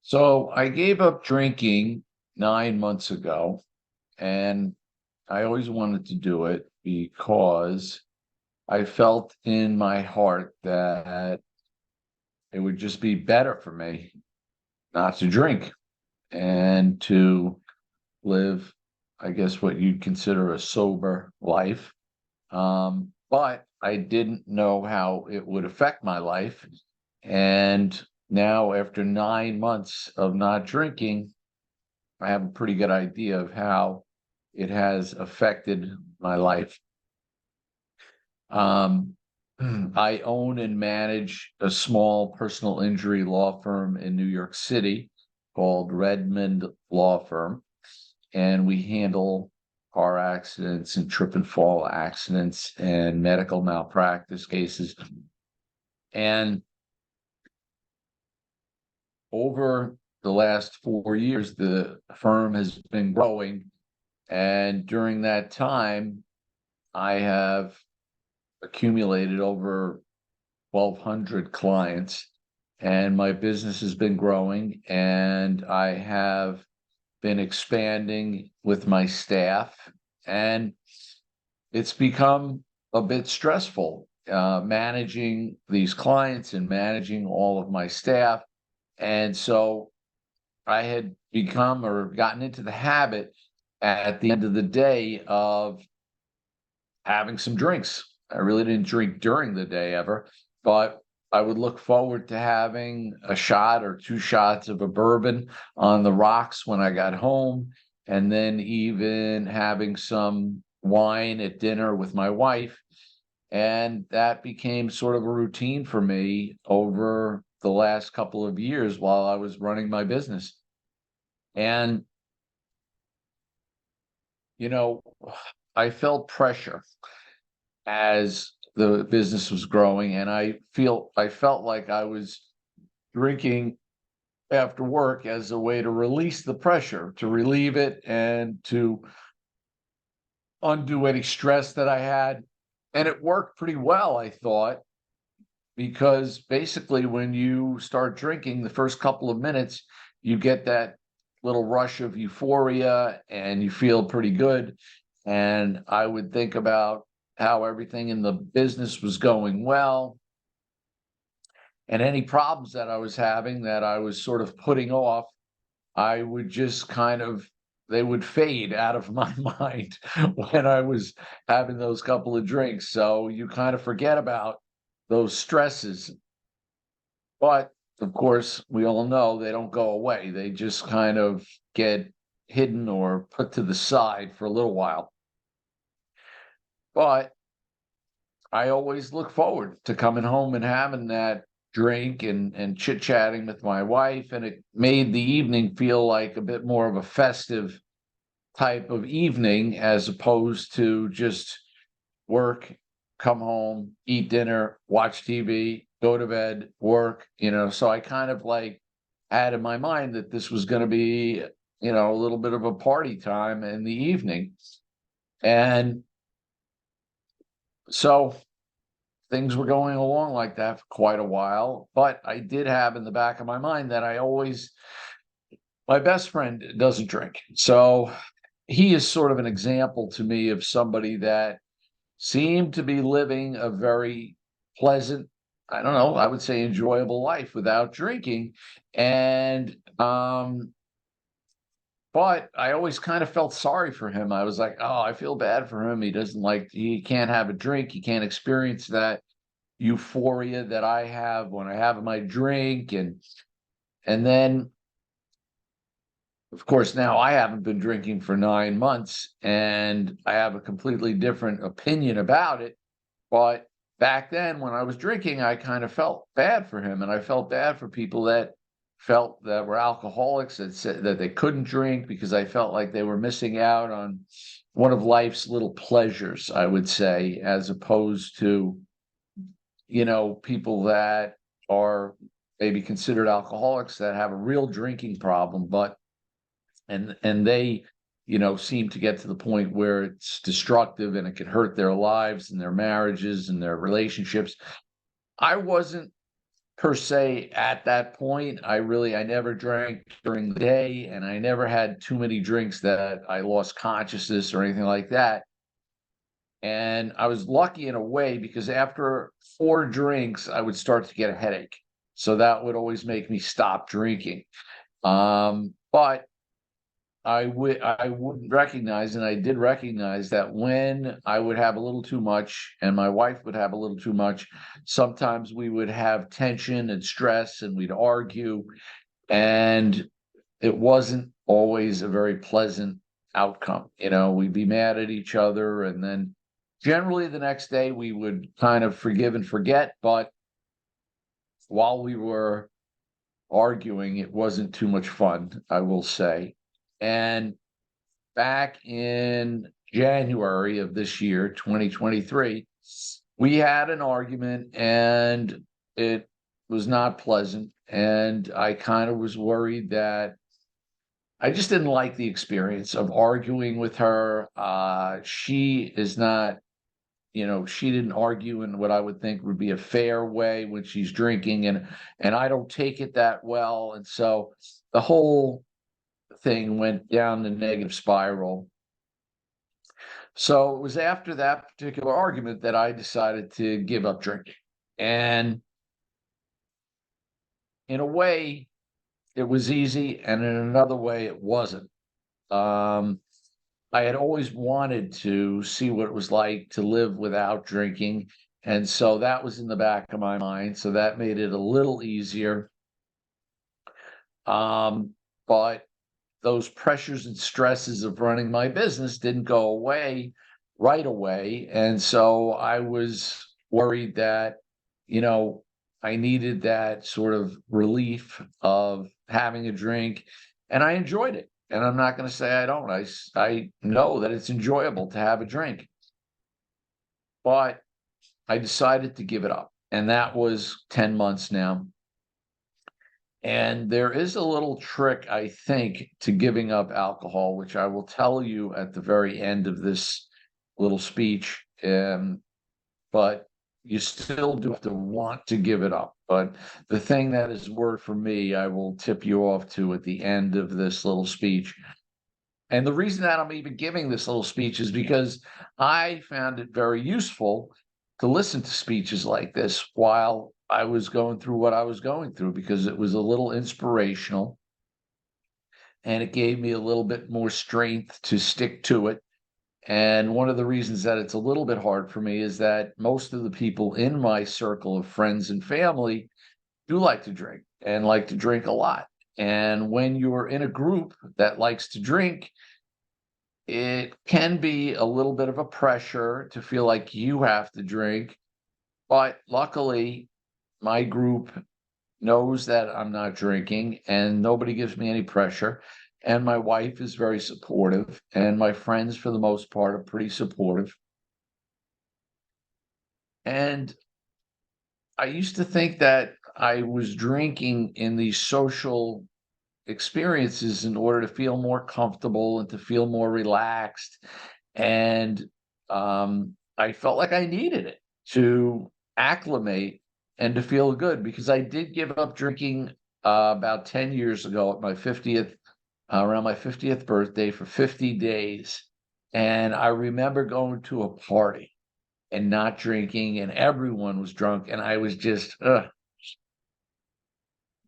So I gave up drinking 9 months ago, and I always wanted to do it because I felt in my heart that it would just be better for me not to drink and to live, I guess, what you'd consider a sober life. But I didn't know how it would affect my life. And now, after 9 months of not drinking, I have a pretty good idea of how it has affected my life. Um, I own and manage a small personal injury law firm in New York City called Redmond Law Firm, and we handle car accidents and trip and fall accidents and medical malpractice cases. And over the last 4 years, the firm has been growing. And during that time, I have accumulated over 1,200 clients, and my business has been growing, and I have been expanding with my staff, and it's become a bit stressful managing these clients and managing all of my staff. And so I had become or gotten into the habit at the end of the day of having some drinks. I really didn't drink during the day ever, but I would look forward to having a shot or two shots of a bourbon on the rocks when I got home, and then even having some wine at dinner with my wife. And that became sort of a routine for me over the last couple of years while I was running my business. And, you know, I felt pressure as the business was growing, and I felt like I was drinking after work as a way to release the pressure, to relieve it, and to undo any stress that I had. And it worked pretty well, I thought, because basically when you start drinking, the first couple of minutes, you get that little rush of euphoria and you feel pretty good. And I would think about how everything in the business was going well, and any problems that I was having that I was sort of putting off, I would just kind of they would fade out of my mind when I was having those couple of drinks. So you kind of forget about those stresses. But of course, we all know they don't go away. They just kind of get hidden or put to the side for a little while. But I always look forward to coming home and having that drink and chit-chatting with my wife, and it made the evening feel like a bit more of a festive type of evening as opposed to just work, come home, eat dinner, watch TV, go to bed, work, so I kind of like had in my mind that this was going to be, a little bit of a party time in the evening. And so things were going along like that for quite a while, but I did have in the back of my mind that my best friend doesn't drink. So he is sort of an example to me of somebody that seemed to be living a very pleasant, I don't know, I would say enjoyable life without drinking. And, but I always kind of felt sorry for him. I was like, oh, I feel bad for him. He can't have a drink. He can't experience that euphoria that I have when I have my drink. And then, of course, now I haven't been drinking for 9 months and I have a completely different opinion about it. But back then when I was drinking, I kind of felt bad for him, and I felt bad for people that felt that were alcoholics that said that they couldn't drink, because I felt like they were missing out on one of life's little pleasures, I would say, as opposed to, people that are maybe considered alcoholics that have a real drinking problem, but and they seem to get to the point where it's destructive and it can hurt their lives and their marriages and their relationships. I wasn't per se at that point. I never drank during the day, and I never had too many drinks that I lost consciousness or anything like that. And I was lucky in a way because after 4 drinks, I would start to get a headache. So that would always make me stop drinking. But I would recognize, and I did recognize that when I would have a little too much and my wife would have a little too much, sometimes we would have tension and stress and we'd argue, and it wasn't always a very pleasant outcome. We'd be mad at each other, and then generally the next day we would kind of forgive and forget. But while we were arguing, it wasn't too much fun, I will say. And back in January of this year, 2023, we had an argument and it was not pleasant. And I kind of was worried that I just didn't like the experience of arguing with her. She is not, she didn't argue in what I would think would be a fair way when she's drinking, and I don't take it that well. And so the whole thing went down the negative spiral. So it was after that particular argument that I decided to give up drinking. And in a way, it was easy, and in another way, it wasn't. Um, I had always wanted to see what it was like to live without drinking. And so that was in the back of my mind. So that made it a little easier. But those pressures and stresses of running my business didn't go away right away. And so I was worried that, I needed that sort of relief of having a drink, and I enjoyed it. And I'm not going to say I don't. I know that it's enjoyable to have a drink, but I decided to give it up. And that was 10 months now. And there is a little trick, I think, to giving up alcohol, which I will tell you at the very end of this little speech. But you still do have to want to give it up. But the thing that is worth for me, I will tip you off to at the end of this little speech. And the reason that I'm even giving this little speech is because I found it very useful to listen to speeches like this while I was going through what I was going through, because it was a little inspirational and it gave me a little bit more strength to stick to it. And one of the reasons that it's a little bit hard for me is that most of the people in my circle of friends and family do like to drink and like to drink a lot. And when you're in a group that likes to drink, it can be a little bit of a pressure to feel like you have to drink. But luckily, my group knows that I'm not drinking and nobody gives me any pressure. And my wife is very supportive, and my friends, for the most part, are pretty supportive. And I used to think that I was drinking in these social experiences in order to feel more comfortable and to feel more relaxed. And I felt like I needed it to acclimate and to feel good, because I did give up drinking about 10 years ago at my 50th, around my 50th birthday, for 50 days. And I remember going to a party and not drinking, and everyone was drunk, and I was just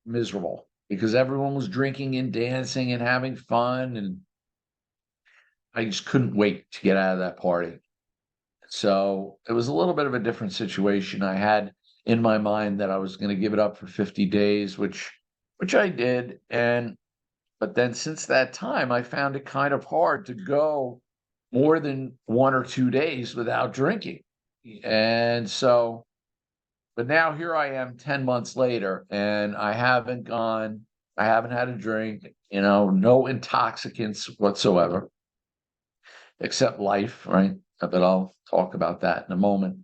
miserable because everyone was drinking and dancing and having fun, and I just couldn't wait to get out of that party. So it was a little bit of a different situation. I had in my mind that I was going to give it up for 50 days, which I did. But then since that time, I found it kind of hard to go more than 1 or 2 days without drinking. And so, but now here I am 10 months later, and I haven't had a drink, no intoxicants whatsoever, except life, right? But I'll talk about that in a moment.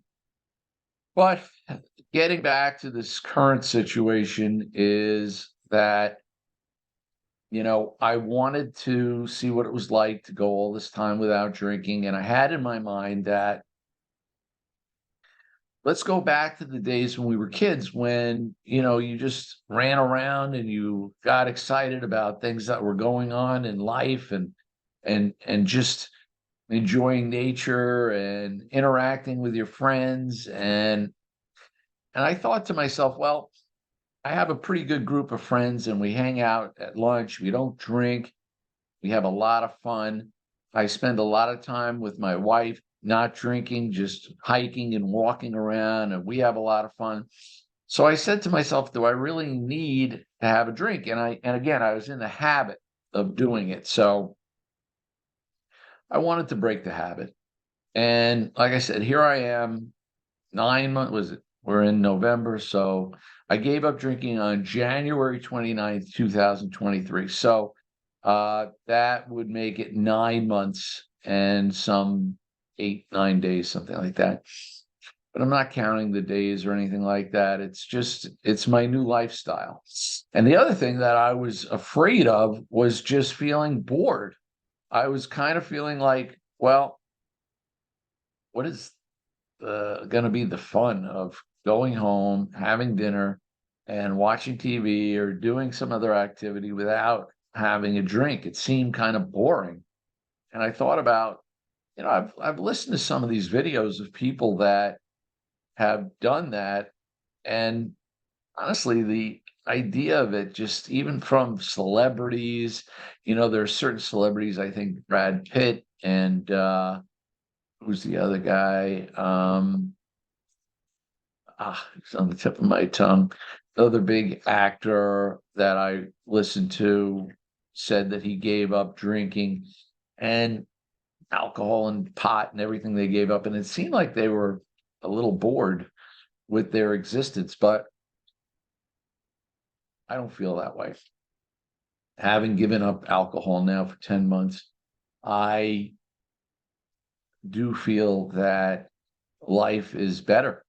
But getting back to this current situation is that, I wanted to see what it was like to go all this time without drinking. And I had in my mind that let's go back to the days when we were kids, when, you just ran around and you got excited about things that were going on in life, and just enjoying nature and interacting with your friends. And I thought to myself, well, I have a pretty good group of friends and we hang out at lunch. We don't drink. We have a lot of fun. I spend a lot of time with my wife, not drinking, just hiking and walking around, and we have a lot of fun. So I said to myself, do I really need to have a drink? And again, I was in the habit of doing it. So I wanted to break the habit. And like I said, here I am, 9 months, was it? We're in November. So I gave up drinking on January 29th, 2023. So that would make it 9 months and some 8, 9 days, something like that. But I'm not counting the days or anything like that. It's my new lifestyle. And the other thing that I was afraid of was just feeling bored. I was kind of feeling like, well, what is going to be the fun of going home, having dinner, and watching TV or doing some other activity without having a drink? It seemed kind of boring. And I thought about, I've listened to some of these videos of people that have done that. And honestly, the idea of it, just even from celebrities, there are certain celebrities, I think Brad Pitt and who's the other guy? It's on the tip of my tongue. The other big actor that I listened to said that he gave up drinking and alcohol and pot and everything they gave up. And it seemed like they were a little bored with their existence, but I don't feel that way. Having given up alcohol now for 10 months, I do feel that life is better.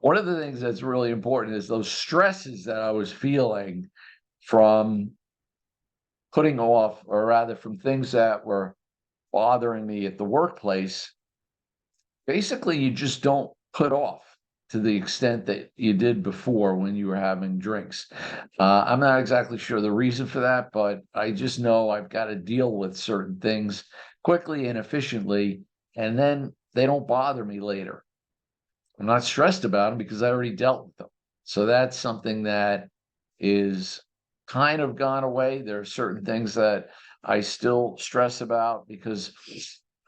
One of the things that's really important is those stresses that I was feeling from putting off, or rather from things that were bothering me at the workplace. Basically, you just don't put off to the extent that you did before when you were having drinks. I'm not exactly sure the reason for that, but I just know I've got to deal with certain things quickly and efficiently, and then they don't bother me later. I'm not stressed about them because I already dealt with them. So that's something that is kind of gone away. There are certain things that I still stress about because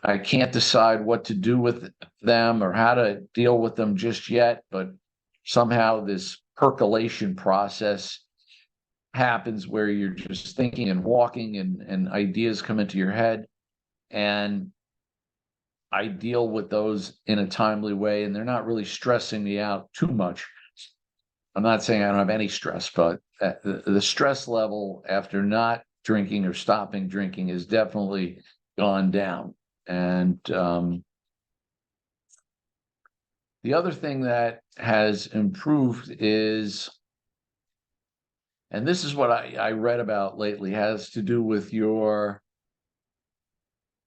I can't decide what to do with them or how to deal with them just yet. But somehow this percolation process happens where you're just thinking and walking, and ideas come into your head. And I deal with those in a timely way, and they're not really stressing me out too much. I'm not saying I don't have any stress, but the stress level after not drinking or stopping drinking has definitely gone down. And the other thing that has improved is, and this is what I read about lately, has to do with your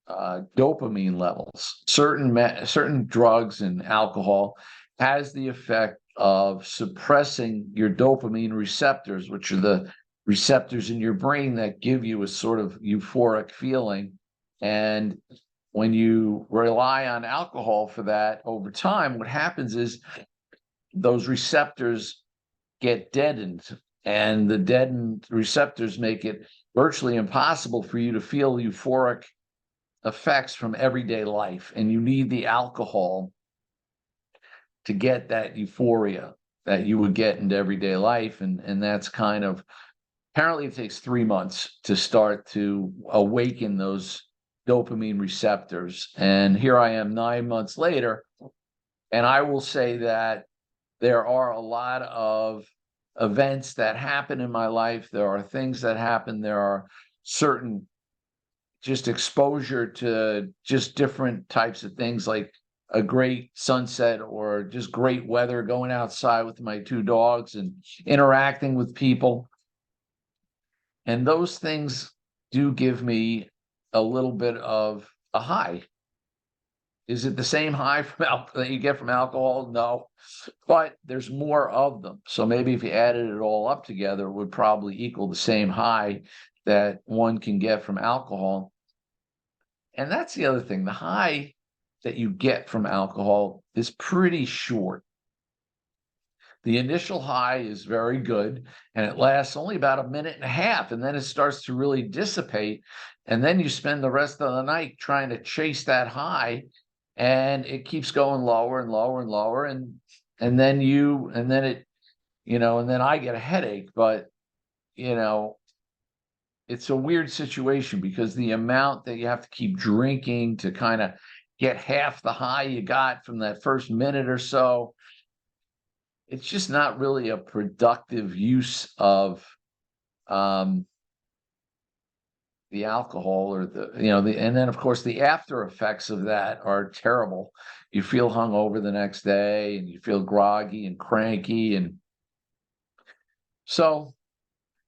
dopamine levels. Certain drugs and alcohol has the effect of suppressing your dopamine receptors, which are the receptors in your brain that give you a sort of euphoric feeling. And when you rely on alcohol for that over time, what happens is those receptors get deadened, and the deadened receptors make it virtually impossible for you to feel euphoric effects from everyday life. And you need the alcohol to get that euphoria that you would get into everyday life. And that's kind of, apparently it takes 3 months to start to awaken those dopamine receptors. And here I am 9 months later, and I will say that there are a lot of events that happen in my life. There are things that happen. There are certain just exposure to just different types of things, like a great sunset or just great weather, going outside with my 2 dogs and interacting with people. And those things do give me a little bit of a high. Is it the same high from alcohol that you get from alcohol? No, but there's more of them. So maybe if you added it all up together, it would probably equal the same high that one can get from alcohol. And that's the other thing. The high that you get from alcohol is pretty short. The initial high is very good and it lasts only about a minute and a half, and then it starts to really dissipate. And then you spend the rest of the night trying to chase that high, and it keeps going lower and lower and lower. And then and then I get a headache. But you know, it's a weird situation because the amount that you have to keep drinking to kind of get half the high you got from that first minute or so, it's just not really a productive use of the alcohol, or and then of course the after effects of that are terrible. You feel hungover the next day and you feel groggy and cranky. And so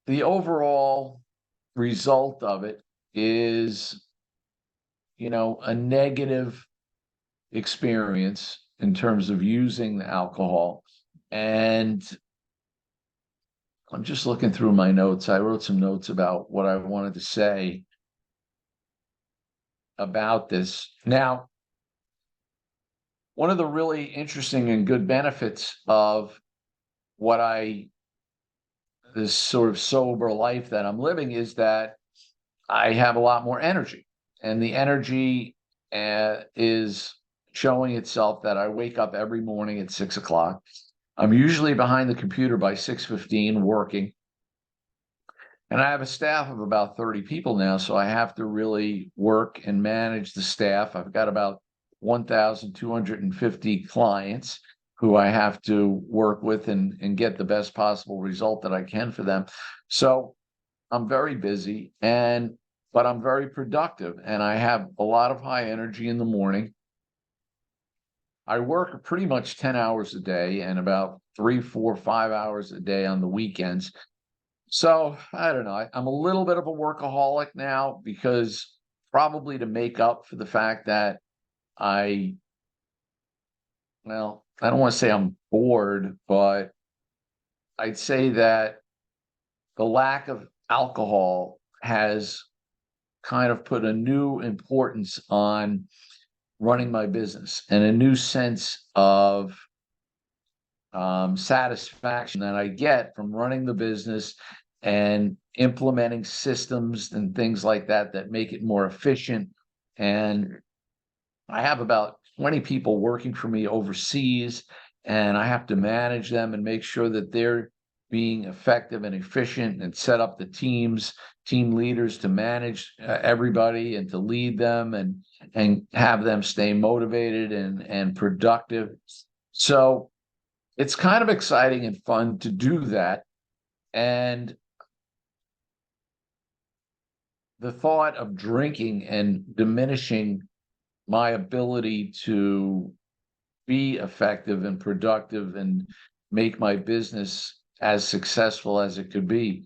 the overall result of it is, a negative experience in terms of using the alcohol. And I'm just looking through my notes. I wrote some notes about what I wanted to say about this. Now, one of the really interesting and good benefits of this sort of sober life that I'm living is that I have a lot more energy. And the energy is showing itself that I wake up every morning at 6 o'clock. I'm usually behind the computer by 6:15 working. And I have a staff of about 30 people now, so I have to really work and manage the staff. I've got about 1,250 clients who I have to work with and get the best possible result that I can for them. So I'm very busy, but I'm very productive, and I have a lot of high energy in the morning. I work pretty much 10 hours a day and about 3, 4, 5 hours a day on the weekends. So I don't know. I'm a little bit of a workaholic now, because probably to make up for the fact that I don't want to say I'm bored, but I'd say that the lack of alcohol has kind of put a new importance on running my business and a new sense of satisfaction that I get from running the business and implementing systems and things like that that make it more efficient. And I have about 20 people working for me overseas, and I have to manage them and make sure that they're being effective and efficient, and set up the team leaders to manage everybody and to lead them and have them stay motivated and productive. So it's kind of exciting and fun to do that. And the thought of drinking and diminishing my ability to be effective and productive and make my business as successful as it could be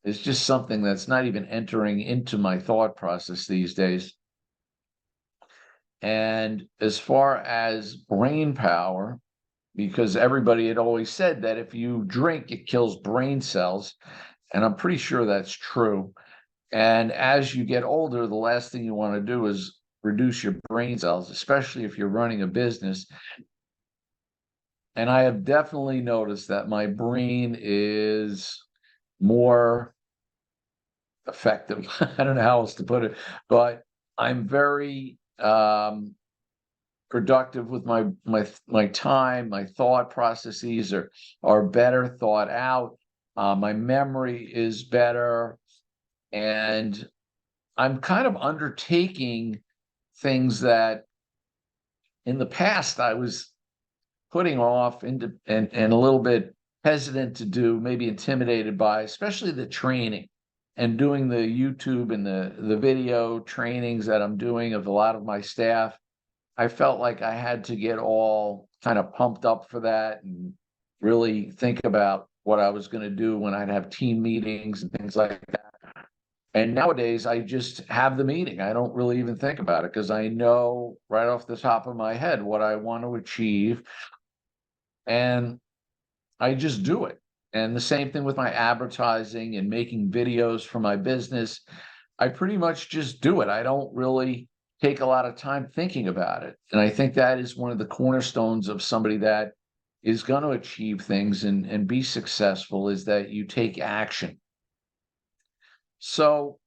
is just something that's not even entering into my thought process these days. And as far as brain power, because everybody had always said that if you drink, it kills brain cells. And I'm pretty sure that's true. And as you get older, the last thing you want to do is reduce your brain cells, especially if you're running a business. And I have definitely noticed that my brain is more effective. I don't know how else to put it, but I'm very productive with my time. My thought processes are better thought out. My memory is better, and I'm kind of undertaking things that in the past I was putting off and a little bit hesitant to do, maybe intimidated by, especially the training and doing the YouTube and the video trainings that I'm doing of a lot of my staff. I felt like I had to get all kind of pumped up for that and really think about what I was going to do when I'd have team meetings and things like that. And nowadays, I just have the meeting. I don't really even think about it because I know right off the top of my head what I want to achieve, and I just do it. And the same thing with my advertising and making videos for my business. I pretty much just do it. I don't really take a lot of time thinking about it. And I think that is one of the cornerstones of somebody that is going to achieve things and be successful, is that you take action. So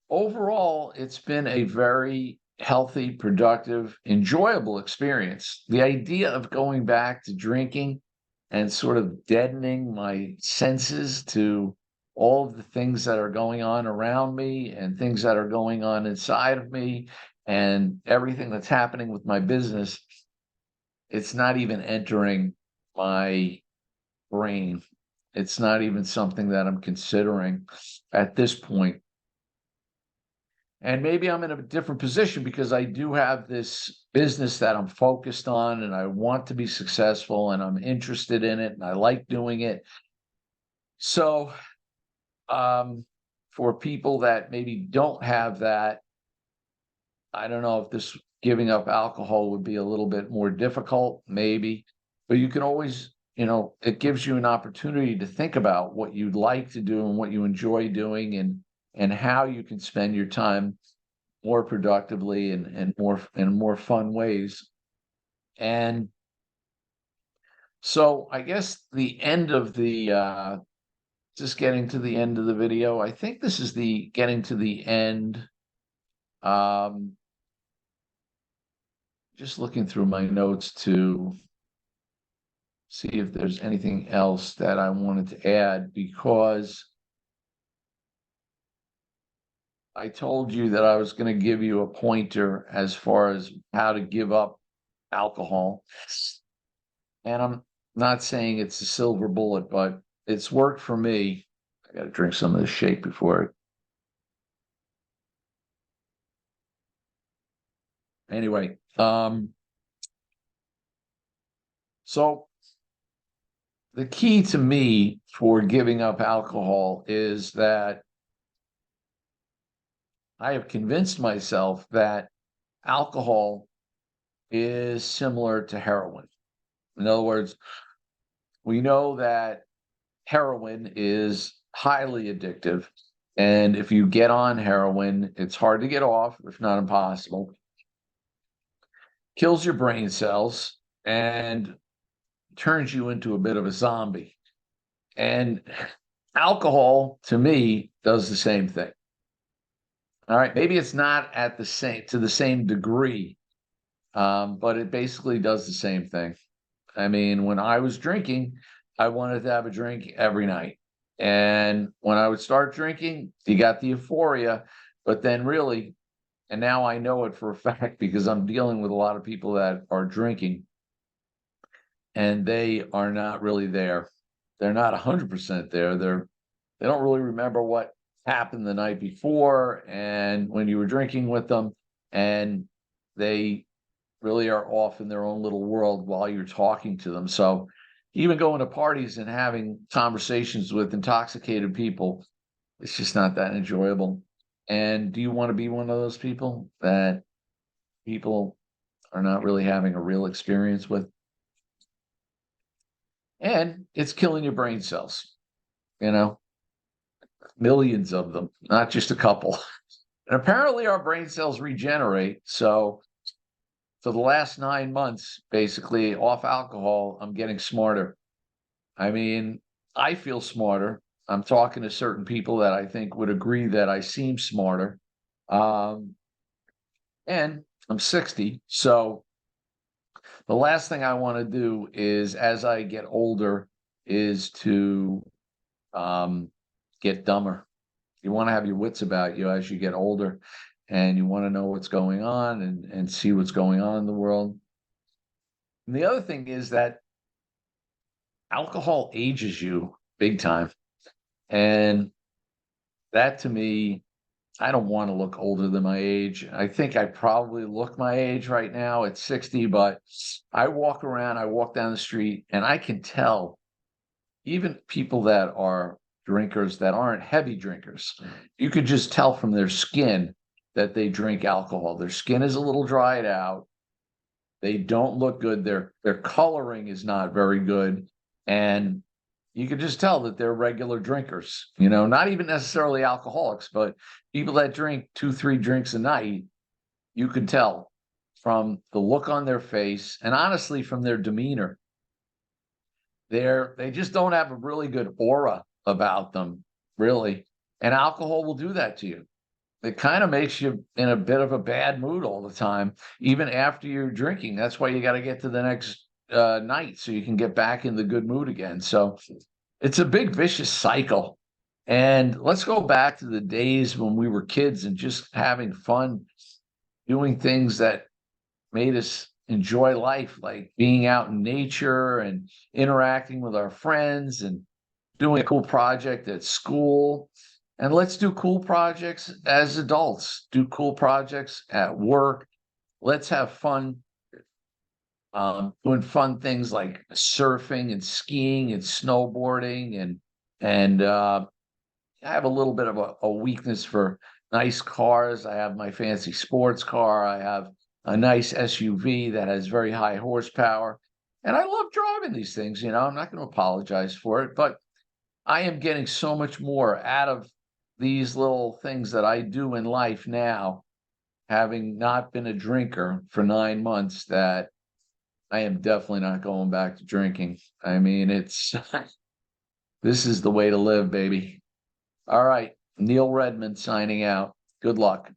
overall, it's been a very healthy, productive, enjoyable experience. The idea of going back to drinking and sort of deadening my senses to all of the things that are going on around me and things that are going on inside of me and everything that's happening with my business, it's not even entering my brain. It's not even something that I'm considering at this point. And maybe I'm in a different position because I do have this business that I'm focused on and I want to be successful and I'm interested in it and I like doing it. So, for people that maybe don't have that, I don't know if this giving up alcohol would be a little bit more difficult, maybe, but you can always, it gives you an opportunity to think about what you'd like to do and what you enjoy doing and how you can spend your time more productively and more in more fun ways. And so I guess the end of the just getting to the end of the video, I think this is the getting to the end. Um, just looking through my notes to see if there's anything else that I wanted to add, because I told you that I was going to give you a pointer as far as how to give up alcohol. And I'm not saying it's a silver bullet, but it's worked for me. I got to drink some of this shake before. Anyway, so the key to me for giving up alcohol is that I have convinced myself that alcohol is similar to heroin. In other words, we know that heroin is highly addictive. And if you get on heroin, it's hard to get off, if not impossible. Kills your brain cells and turns you into a bit of a zombie. And alcohol, to me, does the same thing. All right, maybe it's not at the same to the same degree, but it basically does the same thing. I mean, when I was drinking, I wanted to have a drink every night. And when I would start drinking, you got the euphoria, but then really, and now I know it for a fact because I'm dealing with a lot of people that are drinking and they are not really there. They're not 100% there. They don't really remember what happened the night before and when you were drinking with them, and they really are off in their own little world while you're talking to them. So even going to parties and having conversations with intoxicated people, it's just not that enjoyable. And do you want to be one of those people that people are not really having a real experience with? And it's killing your brain cells, you know, millions of them, not just a couple. And apparently our brain cells regenerate. So for the last 9 months, basically off alcohol, I'm getting smarter. I mean, I feel smarter. I'm talking to certain people that I think would agree that I seem smarter. Um, and I'm 60. So the last thing I want to do is, as I get older, is to get dumber. You want to have your wits about you as you get older, and you want to know what's going on and see what's going on in the world. And the other thing is that alcohol ages you big time. And that to me, I don't want to look older than my age. I think I probably look my age right now at 60, but I walk around, I walk down the street, and I can tell even people that are drinkers that aren't heavy drinkers. You could just tell from their skin that they drink alcohol. Their skin is a little dried out. They don't look good. Their coloring is not very good. And you can just tell that they're regular drinkers, not even necessarily alcoholics, but people that drink 2, 3 drinks a night, you could tell from the look on their face and honestly from their demeanor. They just don't have a really good aura about them, really. And alcohol will do that to you. It kind of makes you in a bit of a bad mood all the time, even after you're drinking. That's why you got to get to the next night so you can get back in the good mood again. So it's a big vicious cycle. And let's go back to the days when we were kids and just having fun, doing things that made us enjoy life, like being out in nature and interacting with our friends and doing a cool project at school. And let's do cool projects as adults, do cool projects at work. Let's have fun doing fun things like surfing and skiing and snowboarding and I have a little bit of a weakness for nice cars. I have my fancy sports car. I have a nice SUV that has very high horsepower. And I love driving these things, I'm not going to apologize for it, but I am getting so much more out of these little things that I do in life now, having not been a drinker for 9 months, that I am definitely not going back to drinking. I mean, this is the way to live, baby. All right. Neil Redmond signing out. Good luck.